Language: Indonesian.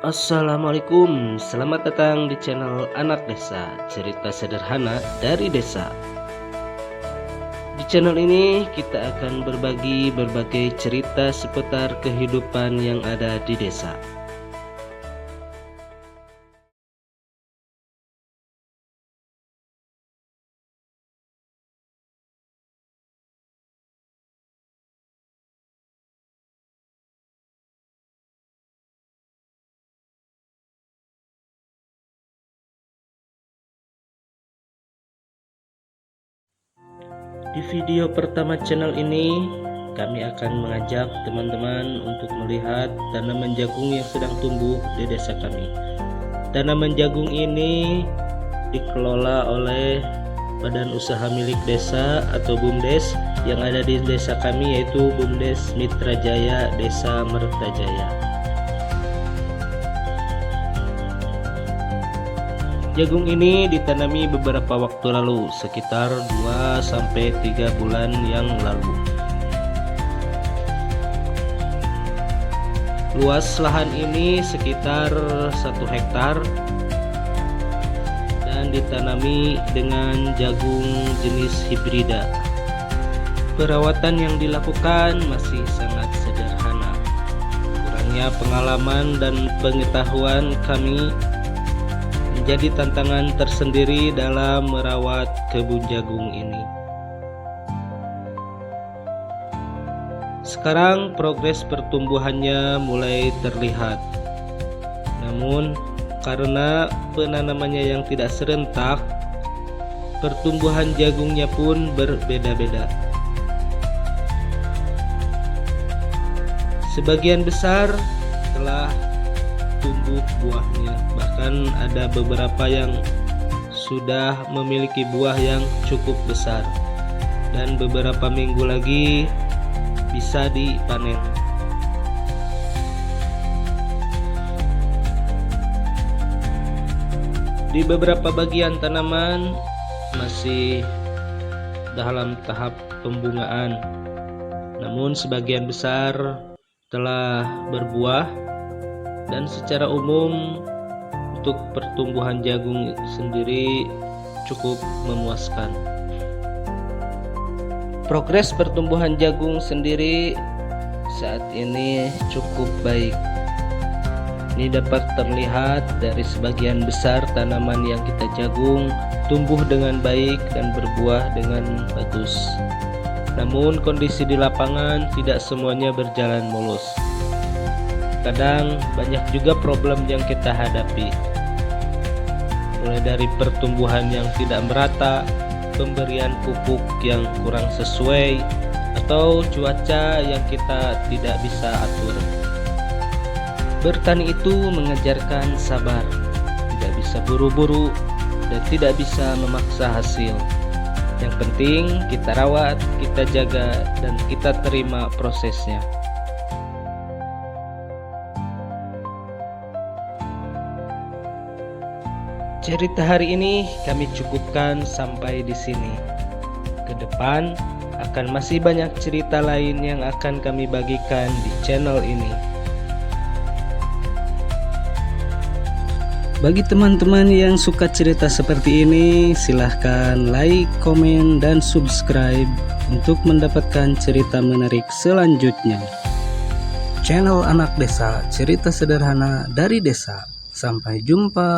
Assalamualaikum, selamat datang di channel Anak Desa, cerita sederhana dari desa. Di channel ini kita akan berbagi berbagai cerita seputar kehidupan yang ada di desa. Di video pertama channel ini, kami akan mengajak teman-teman untuk melihat tanaman jagung yang sedang tumbuh di desa kami. Tanaman jagung ini dikelola oleh Badan Usaha Milik Desa atau BUMDes yang ada di desa kami, yaitu BUMDes Mitra Jaya Desa Mertajaya. Jagung ini ditanami beberapa waktu lalu, sekitar 2-3 bulan yang lalu. Luas lahan ini sekitar 1 hektar dan ditanami dengan jagung jenis hibrida. Perawatan yang dilakukan masih sangat sederhana. Kurangnya pengalaman dan pengetahuan kami menjadi tantangan tersendiri dalam merawat kebun jagung ini. Sekarang progres pertumbuhannya mulai terlihat. Namun karena penanamannya yang tidak serentak, pertumbuhan jagungnya pun berbeda-beda. Sebagian besar telah tumbuh buahnya, bahkan ada beberapa yang sudah memiliki buah yang cukup besar dan beberapa minggu lagi bisa dipanen. Di beberapa bagian tanaman masih dalam tahap pembungaan, namun sebagian besar telah berbuah. Dan secara umum untuk pertumbuhan jagung sendiri cukup memuaskan. Progres pertumbuhan jagung sendiri saat ini cukup baik. Ini dapat terlihat dari sebagian besar tanaman yang kita jagung tumbuh dengan baik dan berbuah dengan bagus. Namun kondisi di lapangan tidak semuanya berjalan mulus. Kadang banyak juga problem yang kita hadapi, mulai dari pertumbuhan yang tidak merata, pemberian pupuk yang kurang sesuai, atau cuaca yang kita tidak bisa atur. Bertani itu mengajarkan sabar, tidak bisa buru-buru, dan tidak bisa memaksa hasil. Yang penting kita rawat, kita jaga, dan kita terima prosesnya. Cerita hari ini kami cukupkan sampai di sini. Ke depan akan masih banyak cerita lain yang akan kami bagikan di channel ini. Bagi teman-teman yang suka cerita seperti ini, silahkan like, komen, dan subscribe untuk mendapatkan cerita menarik selanjutnya. Channel Anak Desa, cerita sederhana dari desa. Sampai jumpa.